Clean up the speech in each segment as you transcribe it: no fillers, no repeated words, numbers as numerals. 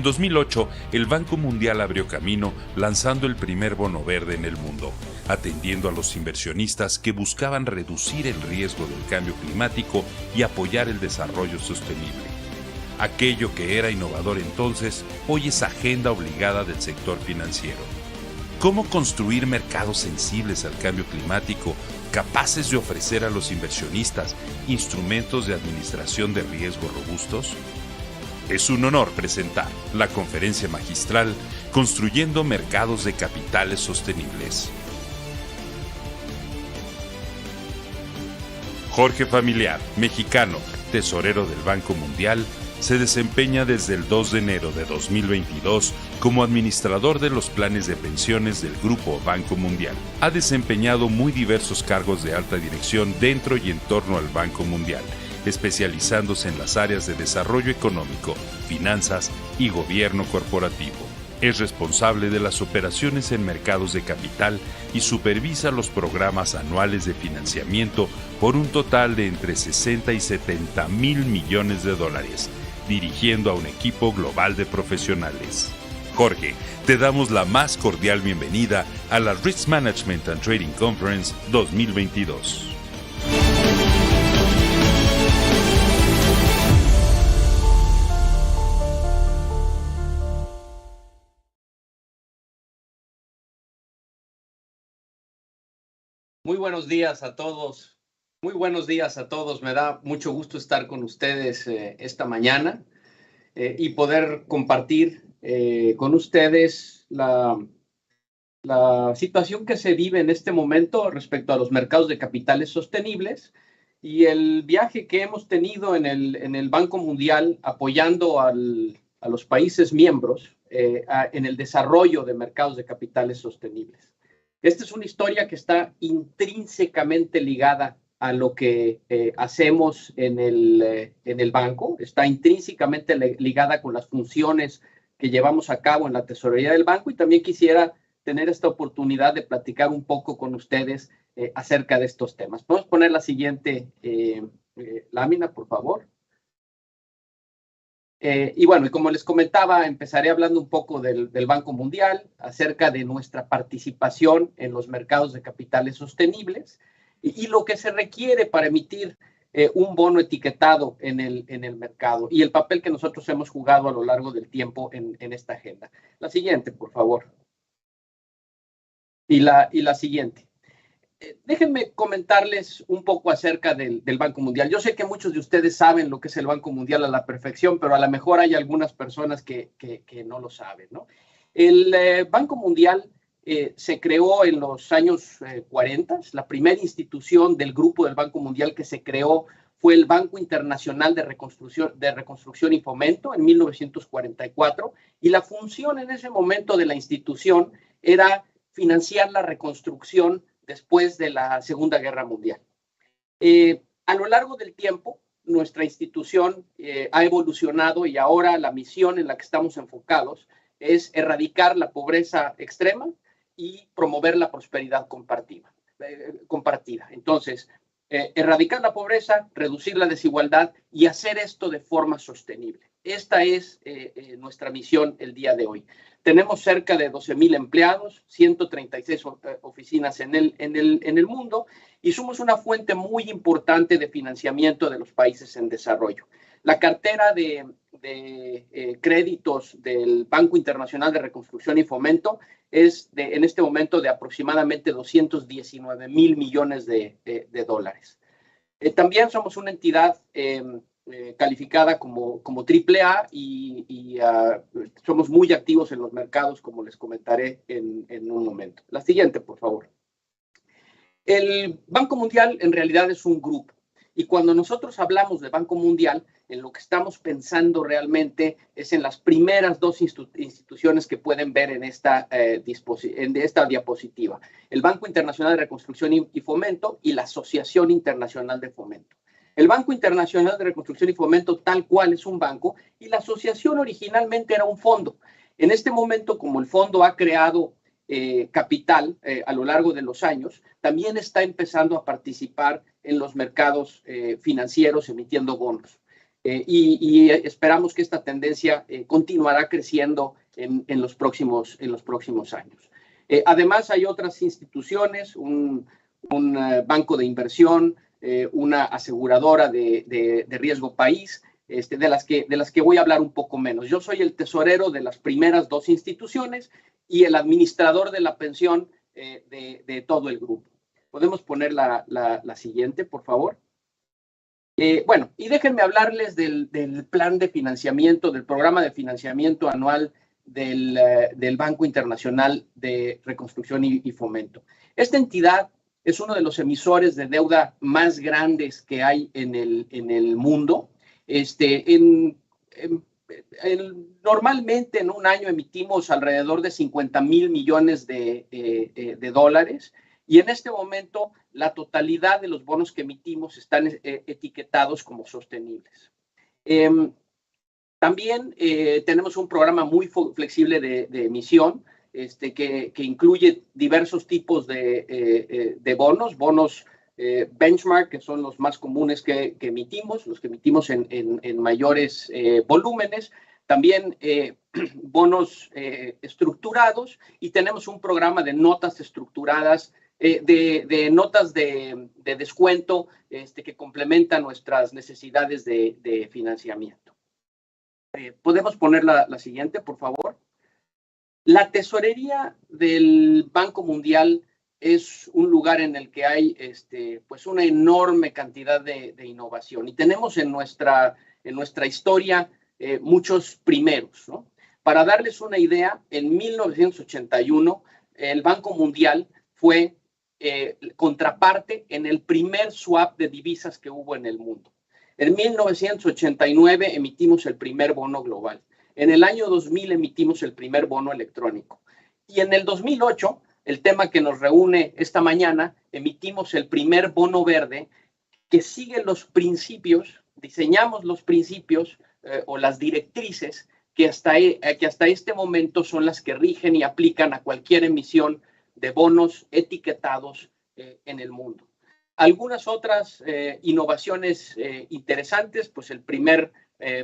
2008, el Banco Mundial abrió camino lanzando el primer bono verde en el mundo, atendiendo a los inversionistas que buscaban reducir el riesgo del cambio climático y apoyar el desarrollo sostenible. Aquello que era innovador entonces, hoy es agenda obligada del sector financiero. ¿Cómo construir mercados sensibles al cambio climático, capaces de ofrecer a los inversionistas instrumentos de administración de riesgo robustos? Es un honor presentar la conferencia magistral Construyendo Mercados de Capitales Sostenibles. Jorge Familiar, mexicano, tesorero del Banco Mundial, se desempeña desde el 2 de enero de 2022 como administrador de los planes de pensiones del Grupo Banco Mundial. Ha desempeñado muy diversos cargos de alta dirección dentro y en torno al Banco Mundial, especializándose en las áreas de desarrollo económico, finanzas y gobierno corporativo. Es responsable de las operaciones en mercados de capital y supervisa los programas anuales de financiamiento por un total de entre 60 y 70 mil millones de dólares, dirigiendo a un equipo global de profesionales. Jorge, te damos la más cordial bienvenida a la Risk Management and Trading Conference 2022. Muy buenos días a todos. Muy buenos días a todos. Me da mucho gusto estar con ustedes esta mañana y poder compartir con ustedes la situación que se vive en este momento respecto a los mercados de capitales sostenibles y el viaje que hemos tenido en el Banco Mundial apoyando a los países miembros en el desarrollo de mercados de capitales sostenibles. Esta es una historia que está intrínsecamente ligada a lo que hacemos en el banco, está intrínsecamente ligada con las funciones que llevamos a cabo en la tesorería del banco, y también quisiera tener esta oportunidad de platicar un poco con ustedes acerca de estos temas. ¿Podemos poner la siguiente lámina, por favor? Y bueno, y como les comentaba, empezaré hablando un poco del Banco Mundial, acerca de nuestra participación en los mercados de capitales sostenibles y lo que se requiere para emitir un bono etiquetado en el mercado y el papel que nosotros hemos jugado a lo largo del tiempo en esta agenda. La siguiente, por favor. Y la siguiente. Déjenme comentarles un poco acerca del Banco Mundial. Yo sé que muchos de ustedes saben lo que es el Banco Mundial a la perfección, pero a lo mejor hay algunas personas que no lo saben, ¿no? El Banco Mundial se creó en los años 40. La primera institución del grupo del Banco Mundial que se creó fue el Banco Internacional de Reconstrucción y Fomento en 1944, y la función en ese momento de la institución era financiar la reconstrucción después de la Segunda Guerra Mundial. A lo largo del tiempo, nuestra institución ha evolucionado y ahora la misión en la que estamos enfocados es erradicar la pobreza extrema y promover la prosperidad compartida. Entonces, erradicar la pobreza, reducir la desigualdad y hacer esto de forma sostenible. Esta es nuestra misión el día de hoy. Tenemos cerca de 12,000 empleados, 136 oficinas en el mundo, y somos una fuente muy importante de financiamiento de los países en desarrollo. La cartera de créditos del Banco Internacional de Reconstrucción y Fomento es en este momento de aproximadamente 219,000 millones de dólares. También somos una entidad calificada como AAA y somos muy activos en los mercados, como les comentaré en un momento. La siguiente, por favor. El Banco Mundial en realidad es un grupo, y cuando nosotros hablamos de Banco Mundial, en lo que estamos pensando realmente es en las primeras dos instituciones que pueden ver en esta diapositiva: el Banco Internacional de Reconstrucción y Fomento y la Asociación Internacional de Fomento. El Banco Internacional de Reconstrucción y Fomento tal cual es un banco, y la asociación originalmente era un fondo. En este momento, como el fondo ha creado capital a lo largo de los años, también está empezando a participar en los mercados financieros emitiendo bonos. y esperamos que esta tendencia continuará creciendo en los próximos años. Además, hay otras instituciones, un banco de inversión, una aseguradora de riesgo país, de las que voy a hablar un poco menos. Yo soy el tesorero de las primeras dos instituciones y el administrador de la pensión de todo el grupo. ¿Podemos poner la siguiente, por favor? Bueno, y déjenme hablarles del plan de financiamiento, del programa de financiamiento anual del Banco Internacional de Reconstrucción y Fomento. Esta entidad es uno de los emisores de deuda más grandes que hay en el mundo. Normalmente en un año emitimos alrededor de 50,000 millones de dólares. Y en este momento, la totalidad de los bonos que emitimos están etiquetados como sostenibles. También tenemos un programa muy flexible de emisión, que incluye diversos tipos de bonos benchmark, que son los más comunes que emitimos, los que emitimos en mayores volúmenes. También bonos estructurados, y tenemos un programa de notas estructuradas, de notas de descuento que complementan nuestras necesidades de financiamiento. ¿Podemos poner la siguiente, por favor? La tesorería del Banco Mundial es un lugar en el que hay pues una enorme cantidad de innovación, y tenemos en nuestra historia muchos primeros, ¿no? Para darles una idea, en 1981 el Banco Mundial fue contraparte en el primer swap de divisas que hubo en el mundo. En 1989 emitimos el primer bono global. En el año 2000 emitimos el primer bono electrónico. Y en el 2008, el tema que nos reúne esta mañana, emitimos el primer bono verde que sigue los principios, diseñamos los principios o las directrices que hasta este momento son las que rigen y aplican a cualquier emisión de bonos etiquetados en el mundo. Algunas otras innovaciones interesantes, pues el primer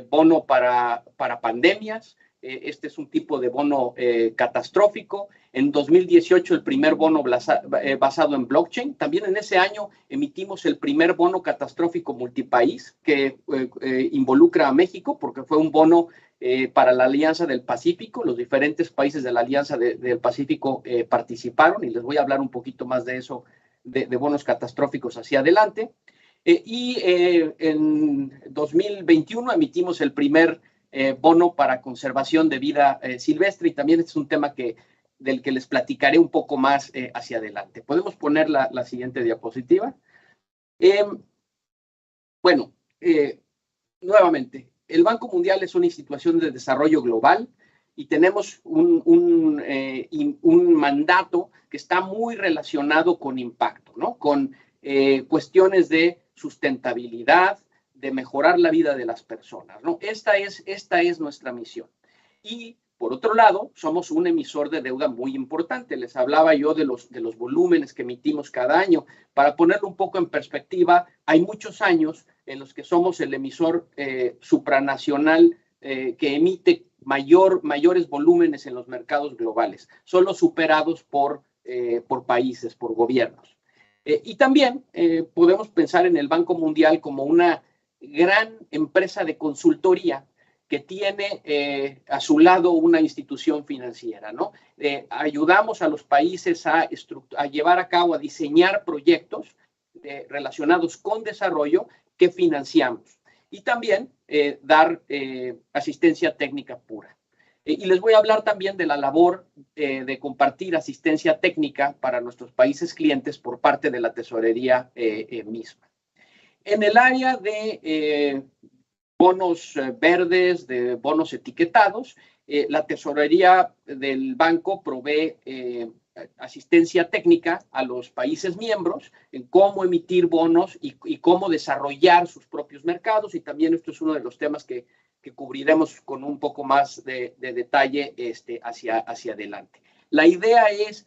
bono para pandemias. Este es un tipo de bono catastrófico. En 2018 el primer bono basado en blockchain. También en ese año emitimos el primer bono catastrófico multipaís que involucra a México, porque fue un bono para la Alianza del Pacífico. Los diferentes países de la Alianza del Pacífico participaron, y les voy a hablar un poquito más de eso, de bonos catastróficos hacia adelante. En 2021 emitimos el primer bono para conservación de vida silvestre, y también este es un tema del que les platicaré un poco más hacia adelante. ¿Podemos poner la siguiente diapositiva? Bueno, nuevamente, el Banco Mundial es una institución de desarrollo global, y tenemos un mandato que está muy relacionado con impacto, ¿no? Con cuestiones de sustentabilidad, de mejorar la vida de las personas, ¿no? Esta es nuestra misión. Y, por otro lado, somos un emisor de deuda muy importante. Les hablaba yo de los volúmenes que emitimos cada año. Para ponerlo un poco en perspectiva, hay muchos años en los que somos el emisor supranacional que emite mayores volúmenes en los mercados globales, solo superados por países, por gobiernos. Y también podemos pensar en el Banco Mundial como una gran empresa de consultoría que tiene a su lado una institución financiera, ¿no? Ayudamos a los países a llevar a cabo, a diseñar proyectos relacionados con desarrollo que financiamos, y también dar asistencia técnica pura. Y les voy a hablar también de la labor de compartir asistencia técnica para nuestros países clientes por parte de la tesorería misma. En el área de bonos verdes, de bonos etiquetados, la tesorería del banco provee asistencia técnica a los países miembros en cómo emitir bonos y cómo desarrollar sus propios mercados, y también esto es uno de los temas que cubriremos con un poco más de detalle hacia adelante. La idea es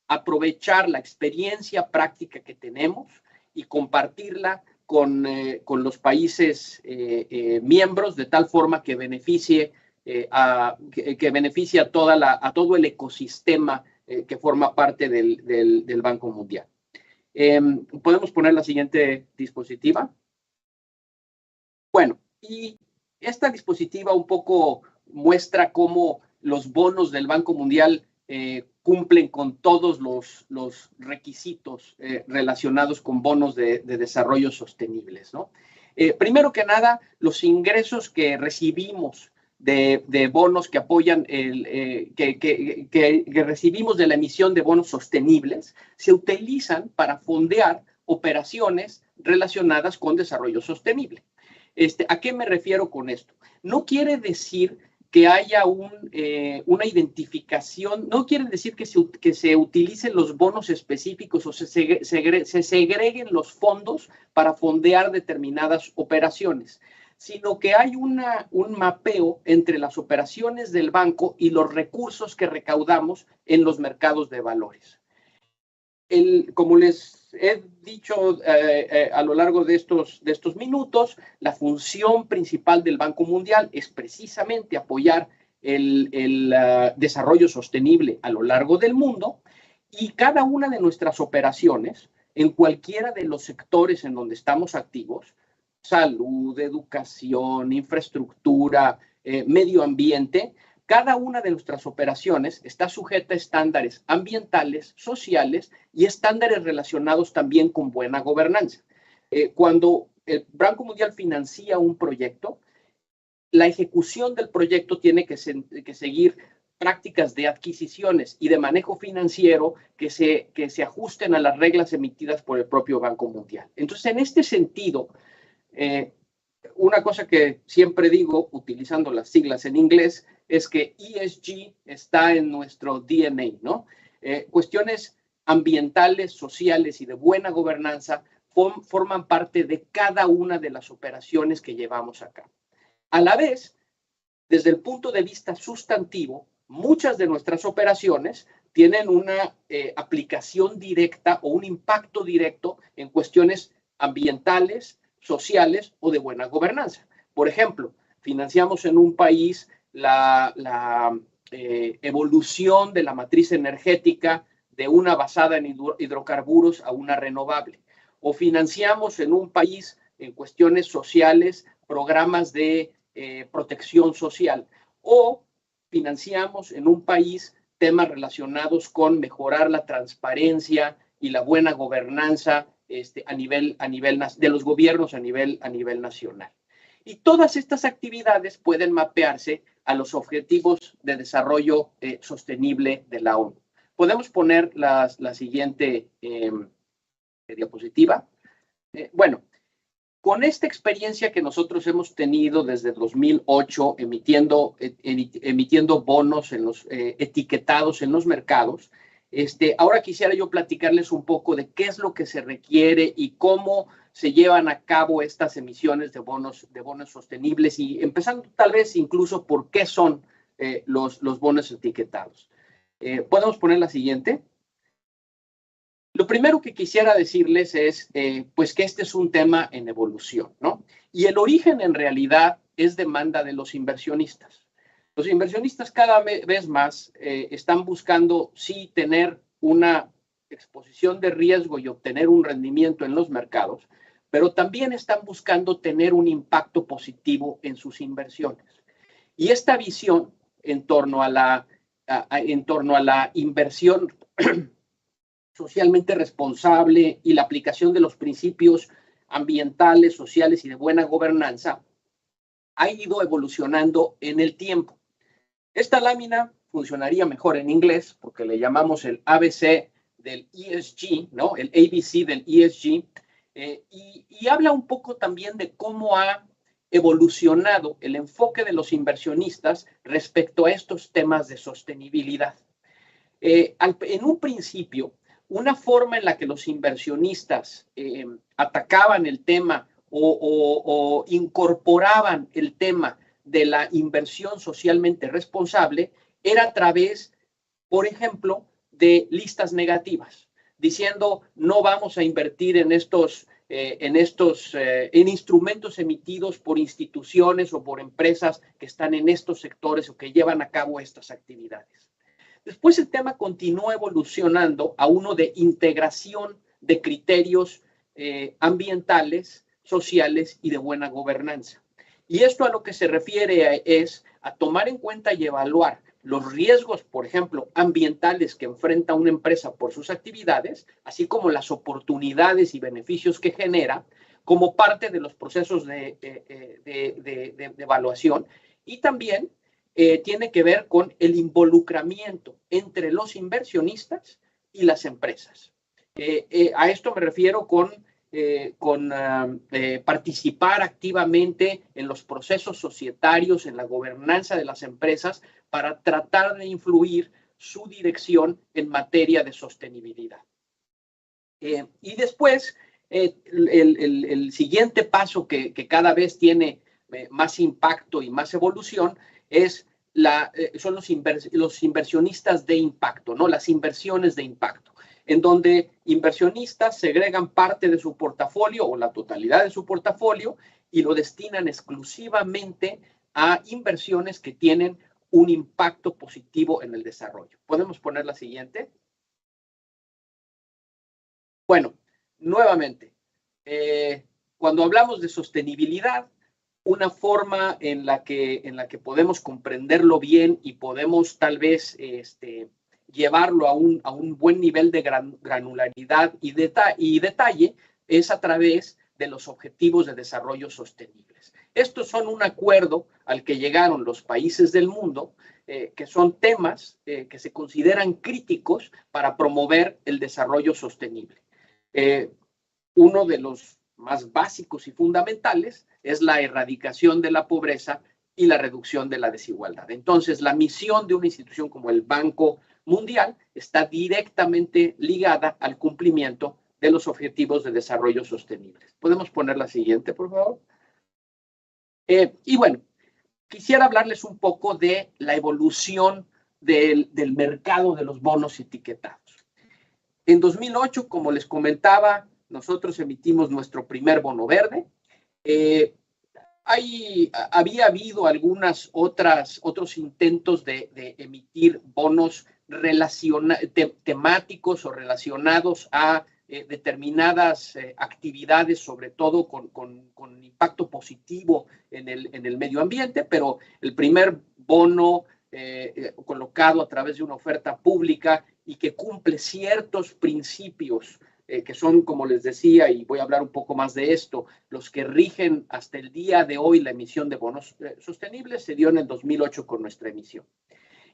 aprovechar la experiencia práctica que tenemos y compartirla con los países miembros de tal forma que beneficie a todo el ecosistema que forma parte del Banco Mundial. ¿Podemos poner la siguiente diapositiva? Bueno, y esta diapositiva un poco muestra cómo los bonos del Banco Mundial cumplen con todos los requisitos relacionados con bonos de desarrollo sostenibles, ¿no? Primero que nada, los ingresos que recibimos de bonos que apoyan, que recibimos de la emisión de bonos sostenibles, se utilizan para fondear operaciones relacionadas con desarrollo sostenible. ¿A qué me refiero con esto? No quiere decir que haya una identificación, no quiere decir que se utilicen los bonos específicos o se segreguen los fondos para fondear determinadas operaciones, sino que hay un mapeo entre las operaciones del banco y los recursos que recaudamos en los mercados de valores. Como les he dicho a lo largo de estos minutos, la función principal del Banco Mundial es precisamente apoyar el desarrollo sostenible a lo largo del mundo, y cada una de nuestras operaciones en cualquiera de los sectores en donde estamos activos, salud, educación, infraestructura, medio ambiente, cada una de nuestras operaciones está sujeta a estándares ambientales, sociales y estándares relacionados también con buena gobernanza. Cuando el Banco Mundial financia un proyecto, la ejecución del proyecto tiene que seguir prácticas de adquisiciones y de manejo financiero que se ajusten a las reglas emitidas por el propio Banco Mundial. Entonces, en este sentido, una cosa que siempre digo, utilizando las siglas en inglés, es que ESG está en nuestro DNA, ¿no? Cuestiones ambientales, sociales y de buena gobernanza forman parte de cada una de las operaciones que llevamos a cabo. A la vez, desde el punto de vista sustantivo, muchas de nuestras operaciones tienen una aplicación directa o un impacto directo en cuestiones ambientales, sociales o de buena gobernanza. Por ejemplo, financiamos en un país la evolución de la matriz energética de una basada en hidrocarburos a una renovable. O financiamos en un país, en cuestiones sociales, programas de protección social. O financiamos en un país temas relacionados con mejorar la transparencia y la buena gobernanza a nivel de los gobiernos a nivel nacional. Y todas estas actividades pueden mapearse a los objetivos de desarrollo sostenible de la ONU. Podemos poner la siguiente diapositiva. Bueno, con esta experiencia que nosotros hemos tenido desde 2008 emitiendo bonos etiquetados en los mercados, ahora quisiera yo platicarles un poco de qué es lo que se requiere y cómo se llevan a cabo estas emisiones de bonos sostenibles, y empezando tal vez incluso por qué son los bonos etiquetados. ¿Podemos poner la siguiente? Lo primero que quisiera decirles es pues que este es un tema en evolución, ¿no? Y el origen en realidad es demanda de los inversionistas. Los inversionistas cada vez más están buscando sí tener una exposición de riesgo y obtener un rendimiento en los mercados, pero también están buscando tener un impacto positivo en sus inversiones. Y esta visión en torno a la inversión socialmente responsable y la aplicación de los principios ambientales, sociales y de buena gobernanza ha ido evolucionando en el tiempo. Esta lámina funcionaría mejor en inglés porque le llamamos el ABC del ESG, ¿no? El ABC del ESG, y habla un poco también de cómo ha evolucionado el enfoque de los inversionistas respecto a estos temas de sostenibilidad. En un principio, una forma en la que los inversionistas atacaban el tema o incorporaban el tema de la inversión socialmente responsable era a través, por ejemplo, de listas negativas, diciendo no vamos a invertir en estos en instrumentos emitidos por instituciones o por empresas que están en estos sectores o que llevan a cabo estas actividades. Después el tema continúa evolucionando a uno de integración de criterios ambientales, sociales y de buena gobernanza. Y esto a lo que se refiere es a tomar en cuenta y evaluar los riesgos, por ejemplo, ambientales que enfrenta una empresa por sus actividades, así como las oportunidades y beneficios que genera como parte de los procesos de evaluación. Y también tiene que ver con el involucramiento entre los inversionistas y las empresas. A esto me refiero con participar activamente en los procesos societarios, en la gobernanza de las empresas, para tratar de influir su dirección en materia de sostenibilidad. Y después, el siguiente paso que cada vez tiene más impacto y más evolución son los inversionistas de impacto, ¿no? Las inversiones de impacto, en donde inversionistas segregan parte de su portafolio o la totalidad de su portafolio y lo destinan exclusivamente a inversiones que tienen un impacto positivo en el desarrollo. ¿Podemos poner la siguiente? Bueno, nuevamente, cuando hablamos de sostenibilidad, una forma en la que podemos comprenderlo bien y podemos tal vez llevarlo a un buen nivel de granularidad y detalle es a través de los objetivos de desarrollo sostenibles. Estos son un acuerdo al que llegaron los países del mundo, que son temas que se consideran críticos para promover el desarrollo sostenible. Uno de los más básicos y fundamentales es la erradicación de la pobreza y la reducción de la desigualdad. Entonces, la misión de una institución como el Banco Mundial está directamente ligada al cumplimiento de los objetivos de desarrollo sostenibles. ¿Podemos poner la siguiente, por favor? Y bueno, quisiera hablarles un poco de la evolución del mercado de los bonos etiquetados. En 2008, como les comentaba, nosotros emitimos nuestro primer bono verde. Había habido otros intentos de emitir bonos temáticos o relacionados a determinadas actividades, sobre todo con impacto positivo en el medio ambiente, pero el primer bono colocado a través de una oferta pública y que cumple ciertos principios que son, como les decía, y voy a hablar un poco más de esto, los que rigen hasta el día de hoy la emisión de bonos sostenibles, se dio en el 2008 con nuestra emisión.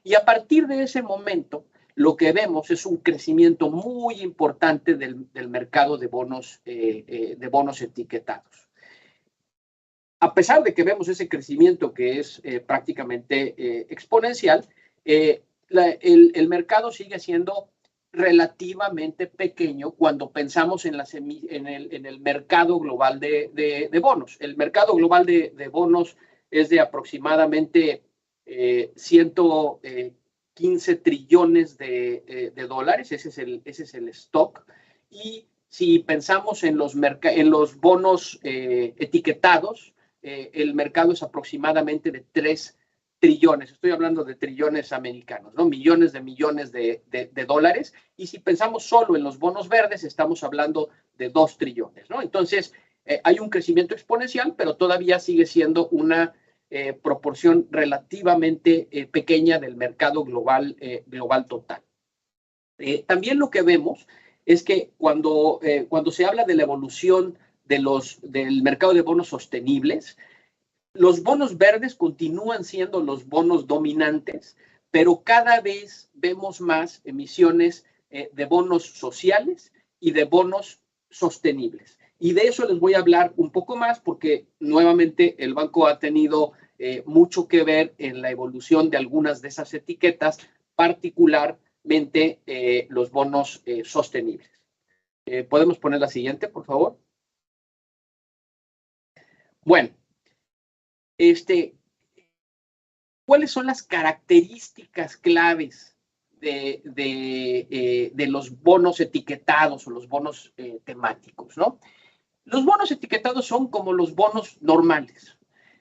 Y a partir de ese momento, lo que vemos es un crecimiento muy importante del mercado de bonos etiquetados. A pesar de que vemos ese crecimiento que es prácticamente exponencial, el mercado sigue siendo relativamente pequeño cuando pensamos en el mercado global de bonos. El mercado global de bonos es de aproximadamente 115 trillones de dólares. Ese es el stock. Y si pensamos en los bonos etiquetados, el mercado es aproximadamente de 3 trillones, estoy hablando de trillones americanos, ¿no? Millones de dólares, y si pensamos solo en los bonos verdes, estamos hablando de 2 trillones, ¿no? Entonces, hay un crecimiento exponencial, pero todavía sigue siendo una proporción relativamente pequeña del mercado global total. También lo que vemos es que cuando se habla de la evolución del mercado de bonos sostenibles, los bonos verdes continúan siendo los bonos dominantes, pero cada vez vemos más emisiones de bonos sociales y de bonos sostenibles. Y de eso les voy a hablar un poco más porque nuevamente el banco ha tenido mucho que ver en la evolución de algunas de esas etiquetas, particularmente los bonos sostenibles. ¿Podemos poner la siguiente, por favor? Bueno. ¿Cuáles son las características claves de los bonos etiquetados o los bonos temáticos, ¿no? Los bonos etiquetados son como los bonos normales.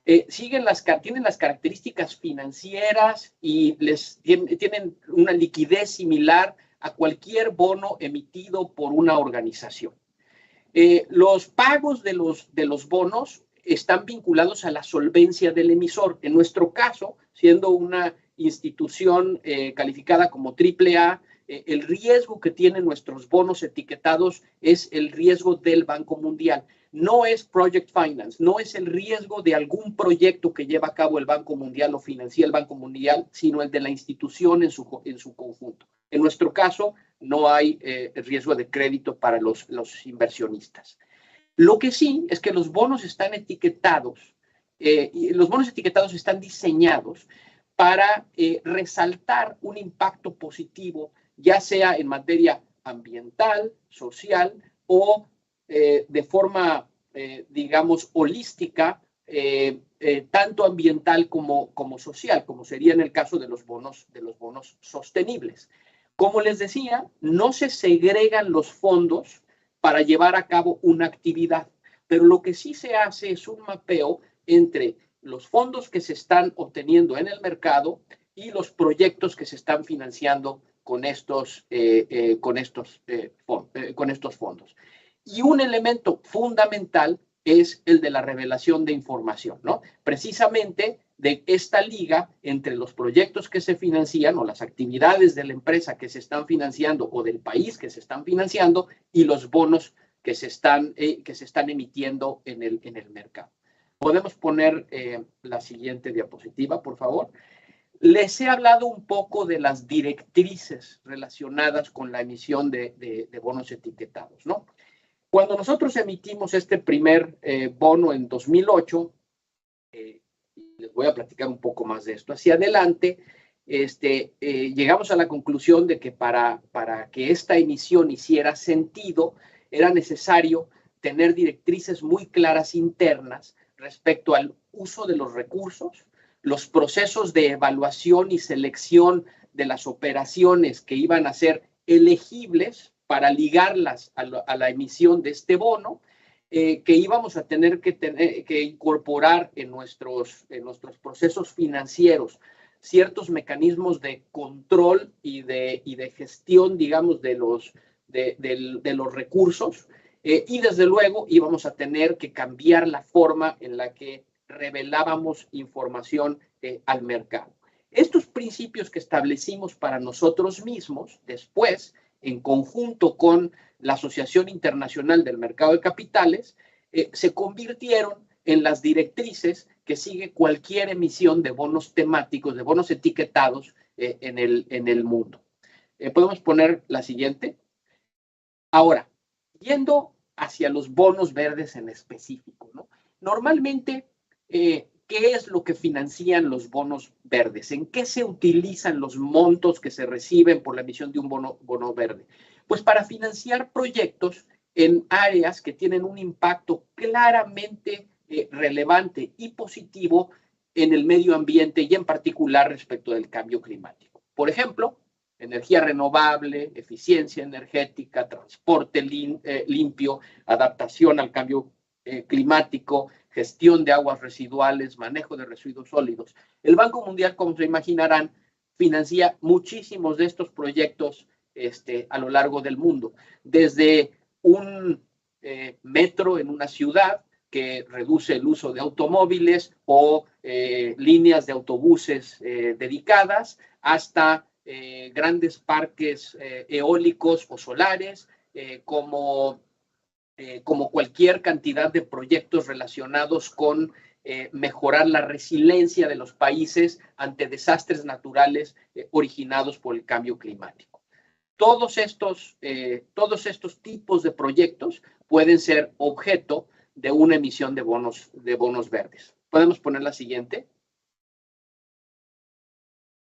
Tienen las características financieras y tienen una liquidez similar a cualquier bono emitido por una organización. Los pagos de los bonos están vinculados a la solvencia del emisor. En nuestro caso, siendo una institución calificada como AAA, el riesgo que tienen nuestros bonos etiquetados es el riesgo del Banco Mundial. No es project finance, no es el riesgo de algún proyecto que lleva a cabo el Banco Mundial o financia el Banco Mundial, sino el de la institución en su conjunto. En nuestro caso, no hay riesgo de crédito para los inversionistas. Lo que sí es que los bonos están etiquetados, y los bonos etiquetados están diseñados para resaltar un impacto positivo, ya sea en materia ambiental, social o de forma, digamos, holística, tanto ambiental como social, como sería en el caso de los bonos sostenibles. Como les decía, no se segregan los fondos para llevar a cabo una actividad, pero lo que sí se hace es un mapeo entre los fondos que se están obteniendo en el mercado y los proyectos que se están financiando con estos fondos. Y un elemento fundamental es el de la revelación de información, ¿no? Precisamente de esta liga entre los proyectos que se financian o las actividades de la empresa que se están financiando o del país que se están financiando y los bonos que se están emitiendo en el mercado. Podemos poner la siguiente diapositiva, por favor. Les he hablado un poco de las directrices relacionadas con la emisión de bonos etiquetados, ¿no? Cuando nosotros emitimos este primer bono en 2008, les voy a platicar un poco más de esto. Hacia adelante, llegamos a la conclusión de que para que esta emisión hiciera sentido, era necesario tener directrices muy claras internas respecto al uso de los recursos, los procesos de evaluación y selección de las operaciones que iban a ser elegibles para ligarlas a la emisión de este bono, que íbamos a tener que incorporar en nuestros procesos financieros ciertos mecanismos de control y de gestión, digamos, de los recursos, y desde luego íbamos a tener que cambiar la forma en la que revelábamos información al mercado. Estos principios que establecimos para nosotros mismos, después, en conjunto con la Asociación Internacional del Mercado de Capitales, se convirtieron en las directrices que sigue cualquier emisión de bonos temáticos, de bonos etiquetados en el mundo. ¿Podemos poner la siguiente? Ahora, yendo hacia los bonos verdes en específico, ¿no? Normalmente, ¿qué es lo que financian los bonos verdes? ¿En qué se utilizan los montos que se reciben por la emisión de un bono verde? Pues para financiar proyectos en áreas que tienen un impacto claramente relevante y positivo en el medio ambiente y en particular respecto del cambio climático. Por ejemplo, energía renovable, eficiencia energética, transporte limpio, adaptación al cambio climático, gestión de aguas residuales, manejo de residuos sólidos. El Banco Mundial, como se imaginarán, financia muchísimos de estos proyectos a lo largo del mundo, desde un metro en una ciudad que reduce el uso de automóviles o líneas de autobuses dedicadas, hasta grandes parques eólicos o solares, como cualquier cantidad de proyectos relacionados con mejorar la resiliencia de los países ante desastres naturales originados por el cambio climático. Todos estos tipos de proyectos pueden ser objeto de una emisión de bonos verdes. ¿Podemos poner la siguiente?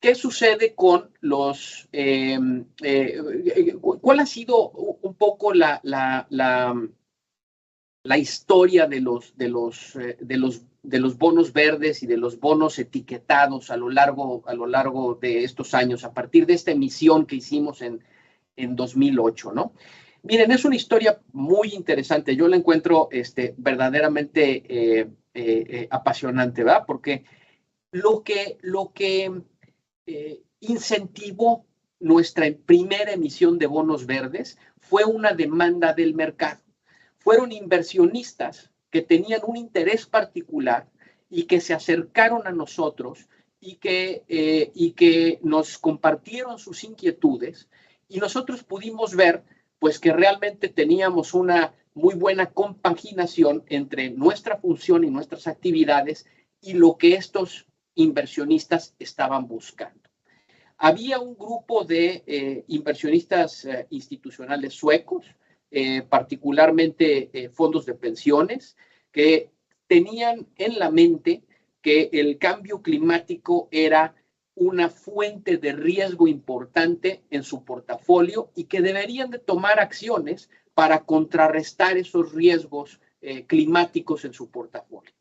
¿Qué sucede con los... ¿cuál ha sido un poco la historia de los bonos verdes y de los bonos etiquetados a lo largo de estos años, a partir de esta emisión que hicimos en 2008, ¿no? Miren, es una historia muy interesante. Yo la encuentro verdaderamente apasionante, ¿verdad? Porque lo que incentivó nuestra primera emisión de bonos verdes fue una demanda del mercado. Fueron inversionistas que tenían un interés particular y que se acercaron a nosotros y que nos compartieron sus inquietudes, y nosotros pudimos ver pues que realmente teníamos una muy buena compaginación entre nuestra función y nuestras actividades y lo que estos inversionistas estaban buscando. Había un grupo de inversionistas institucionales suecos, particularmente fondos de pensiones, que tenían en la mente que el cambio climático era una fuente de riesgo importante en su portafolio y que deberían de tomar acciones para contrarrestar esos riesgos climáticos en su portafolio.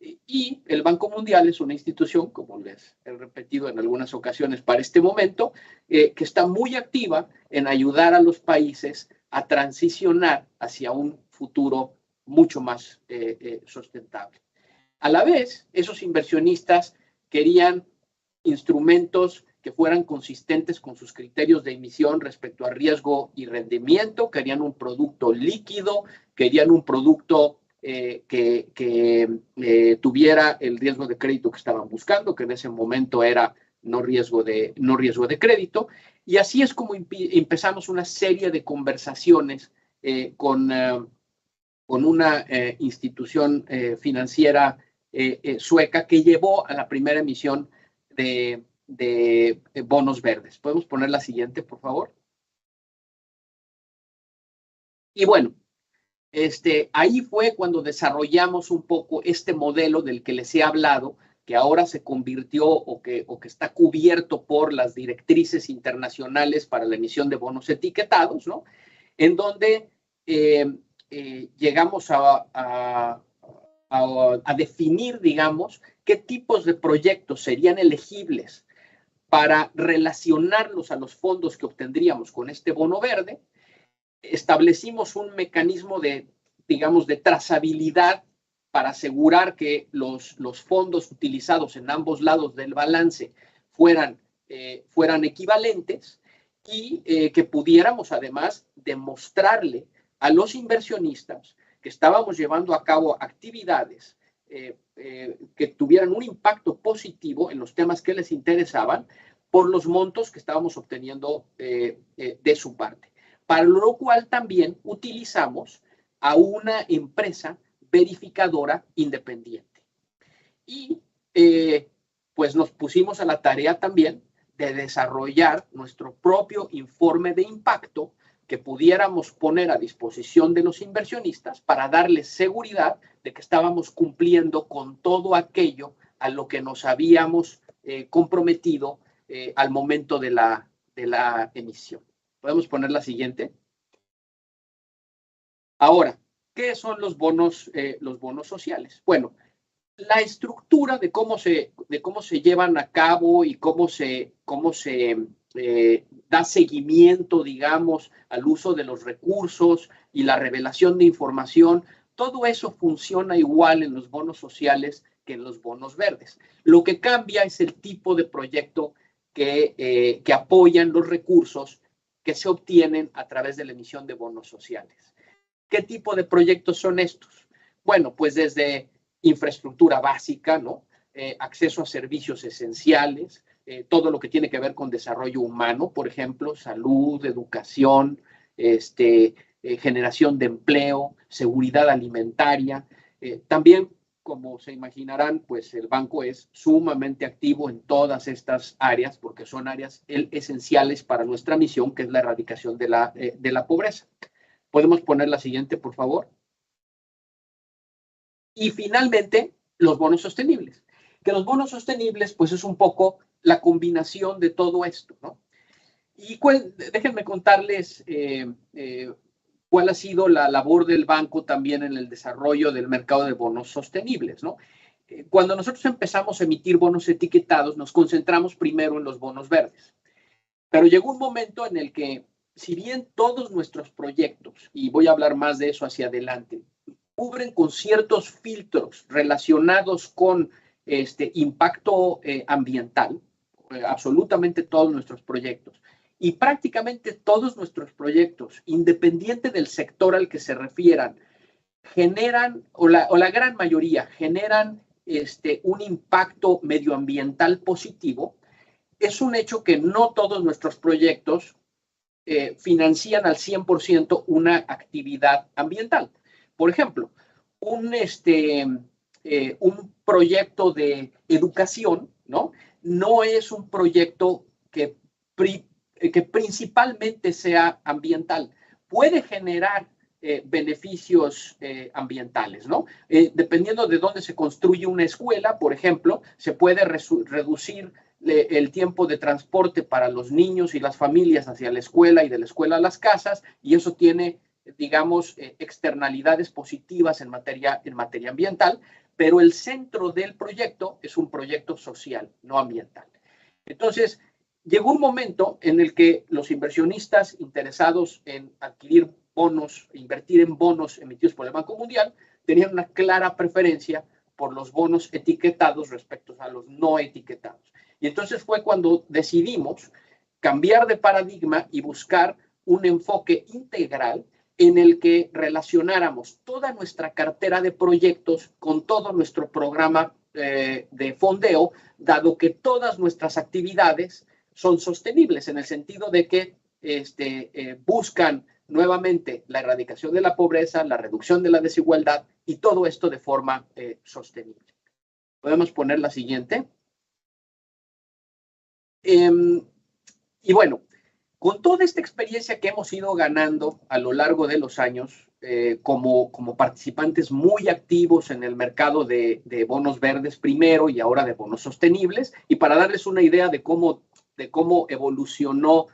Y el Banco Mundial es una institución, como les he repetido en algunas ocasiones para este momento, que está muy activa en ayudar a los países a transicionar hacia un futuro mucho más sustentable. A la vez, esos inversionistas querían instrumentos que fueran consistentes con sus criterios de emisión respecto a riesgo y rendimiento, querían un producto líquido, querían un producto que tuviera el riesgo de crédito que estaban buscando, que en ese momento era no riesgo de crédito, y así es como empezamos una serie de conversaciones con una institución financiera sueca que llevó a la primera emisión de bonos verdes. ¿Podemos poner la siguiente, por favor? Y bueno, ahí fue cuando desarrollamos un poco este modelo del que les he hablado, que ahora se convirtió o que está cubierto por las directrices internacionales para la emisión de bonos etiquetados, ¿no? En donde llegamos a definir, digamos, qué tipos de proyectos serían elegibles para relacionarlos a los fondos que obtendríamos con este bono verde. Establecimos un mecanismo de, digamos, de trazabilidad para asegurar que los fondos utilizados en ambos lados del balance fueran equivalentes y que pudiéramos además demostrarle a los inversionistas que estábamos llevando a cabo actividades que tuvieran un impacto positivo en los temas que les interesaban por los montos que estábamos obteniendo de su parte. Para lo cual también utilizamos a una empresa verificadora independiente. Y pues nos pusimos a la tarea también de desarrollar nuestro propio informe de impacto que pudiéramos poner a disposición de los inversionistas para darles seguridad de que estábamos cumpliendo con todo aquello a lo que nos habíamos comprometido al momento de la emisión. ¿Podemos poner la siguiente? Ahora, ¿qué son los bonos sociales? Bueno, la estructura de cómo se llevan a cabo y cómo se da seguimiento, digamos, al uso de los recursos y la revelación de información, todo eso funciona igual en los bonos sociales que en los bonos verdes. Lo que cambia es el tipo de proyecto que apoyan los recursos que se obtienen a través de la emisión de bonos sociales. ¿Qué tipo de proyectos son estos? Bueno, pues desde infraestructura básica, ¿no? Acceso a servicios esenciales, todo lo que tiene que ver con desarrollo humano, por ejemplo, salud, educación, generación de empleo, seguridad alimentaria. También, como se imaginarán, pues el banco es sumamente activo en todas estas áreas porque son áreas esenciales para nuestra misión, que es la erradicación de la pobreza. ¿Podemos poner la siguiente, por favor? Y finalmente, los bonos sostenibles. Que los bonos sostenibles, pues es un poco la combinación de todo esto, ¿no? Y déjenme contarles cuál ha sido la labor del banco también en el desarrollo del mercado de bonos sostenibles, ¿no? Cuando nosotros empezamos a emitir bonos etiquetados, nos concentramos primero en los bonos verdes. Pero llegó un momento en el que si bien todos nuestros proyectos, y voy a hablar más de eso hacia adelante, cubren con ciertos filtros relacionados con impacto ambiental, absolutamente todos nuestros proyectos, y prácticamente todos nuestros proyectos, independiente del sector al que se refieran, generan, o la gran mayoría, generan un impacto medioambiental positivo. Es un hecho que no todos nuestros proyectos financian al 100% una actividad ambiental. Por ejemplo, un proyecto de educación, ¿no? No es un proyecto que principalmente sea ambiental. Puede generar beneficios ambientales, ¿no? Dependiendo de dónde se construye una escuela, por ejemplo, se puede reducir el tiempo de transporte para los niños y las familias hacia la escuela y de la escuela a las casas, y eso tiene, digamos, externalidades positivas en materia ambiental, pero el centro del proyecto es un proyecto social, no ambiental. Entonces, llegó un momento en el que los inversionistas interesados en adquirir bonos, invertir en bonos emitidos por el Banco Mundial, tenían una clara preferencia por los bonos etiquetados respecto a los no etiquetados. Y entonces fue cuando decidimos cambiar de paradigma y buscar un enfoque integral en el que relacionáramos toda nuestra cartera de proyectos con todo nuestro programa de fondeo, dado que todas nuestras actividades son sostenibles en el sentido de que buscan nuevamente la erradicación de la pobreza, la reducción de la desigualdad y todo esto de forma sostenible. Podemos poner la siguiente. Y bueno, con toda esta experiencia que hemos ido ganando a lo largo de los años, como participantes muy activos en el mercado de bonos verdes primero y ahora de bonos sostenibles, y para darles una idea de cómo evolucionó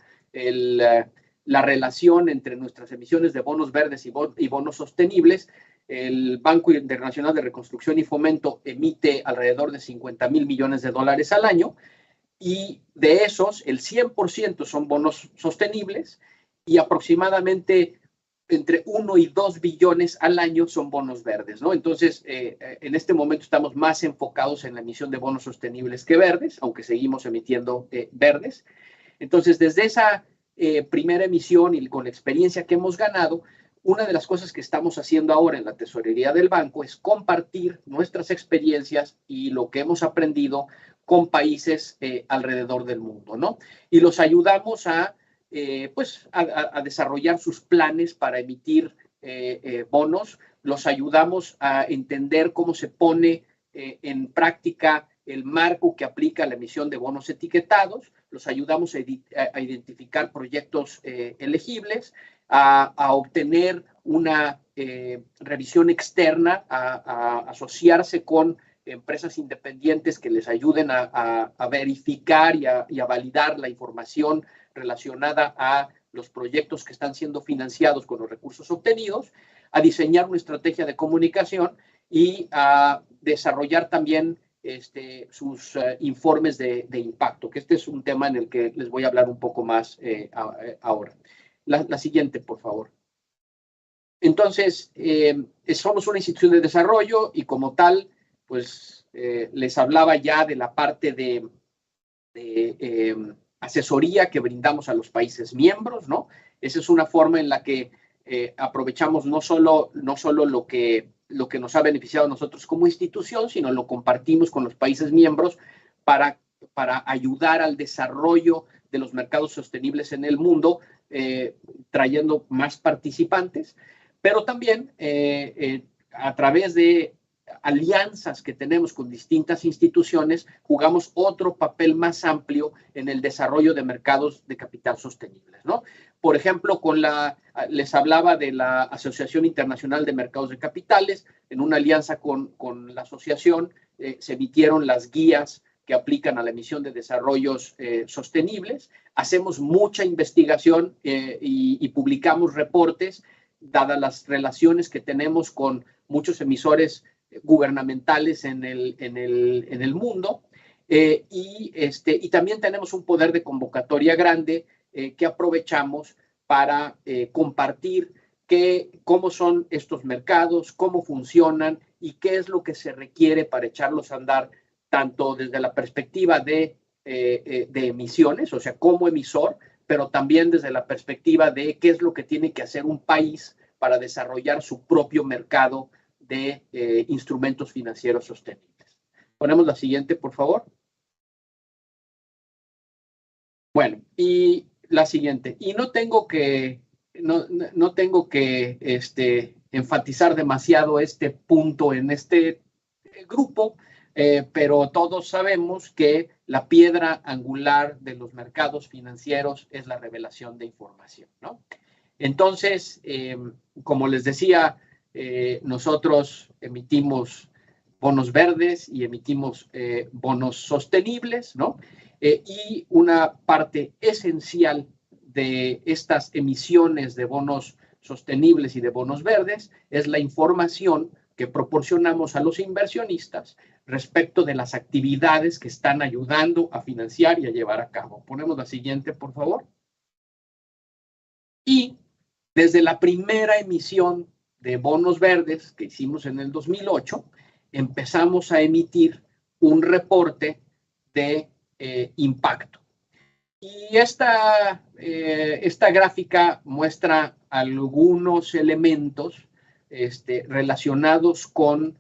la relación entre nuestras emisiones de bonos verdes y bonos sostenibles, el Banco Internacional de Reconstrucción y Fomento emite alrededor de $50,000 millones al año, y de esos el 100% son bonos sostenibles y aproximadamente entre 1 y 2 billones al año son bonos verdes, ¿no? Entonces, en este momento estamos más enfocados en la emisión de bonos sostenibles que verdes, aunque seguimos emitiendo verdes. Entonces, desde esa primera emisión y con la experiencia que hemos ganado, una de las cosas que estamos haciendo ahora en la tesorería del banco es compartir nuestras experiencias y lo que hemos aprendido con países alrededor del mundo, ¿no? Y los ayudamos a desarrollar sus planes para emitir bonos, los ayudamos a entender cómo se pone en práctica el marco que aplica a la emisión de bonos etiquetados, los ayudamos a identificar proyectos elegibles, a obtener una revisión externa, a asociarse con empresas independientes que les ayuden a verificar y a validar la información relacionada a los proyectos que están siendo financiados con los recursos obtenidos, a diseñar una estrategia de comunicación y a desarrollar también sus informes de impacto, que este es un tema en el que les voy a hablar un poco más ahora. La siguiente, por favor. Entonces, somos una institución de desarrollo y como tal, pues les hablaba ya de la parte de asesoría que brindamos a los países miembros, ¿no? Esa es una forma en la que aprovechamos no solo lo que nos ha beneficiado a nosotros como institución, sino lo compartimos con los países miembros para ayudar al desarrollo de los mercados sostenibles en el mundo, trayendo más participantes, pero también a través de alianzas que tenemos con distintas instituciones, jugamos otro papel más amplio en el desarrollo de mercados de capital sostenibles, ¿no? Por ejemplo, les hablaba de la Asociación Internacional de Mercados de Capitales. En una alianza con la asociación se emitieron las guías que aplican a la emisión de desarrollos sostenibles. Hacemos mucha investigación y publicamos reportes, dadas las relaciones que tenemos con muchos emisores gubernamentales en el mundo. Y también tenemos un poder de convocatoria grande que aprovechamos para compartir cómo son estos mercados, cómo funcionan y qué es lo que se requiere para echarlos a andar, tanto desde la perspectiva de emisiones, o sea, como emisor, pero también desde la perspectiva de qué es lo que tiene que hacer un país para desarrollar su propio mercado de instrumentos financieros sostenibles. Ponemos la siguiente, por favor. Bueno, y la siguiente. Y no tengo que enfatizar demasiado este punto en este grupo, pero todos sabemos que la piedra angular de los mercados financieros es la revelación de información, ¿no? Entonces, como les decía, nosotros emitimos bonos verdes y emitimos bonos sostenibles, ¿no? Y una parte esencial de estas emisiones de bonos sostenibles y de bonos verdes es la información que proporcionamos a los inversionistas respecto de las actividades que están ayudando a financiar y a llevar a cabo. Ponemos la siguiente, por favor. Y desde la primera emisión de bonos verdes que hicimos en el 2008, empezamos a emitir un reporte de impacto. Y esta gráfica muestra algunos elementos relacionados con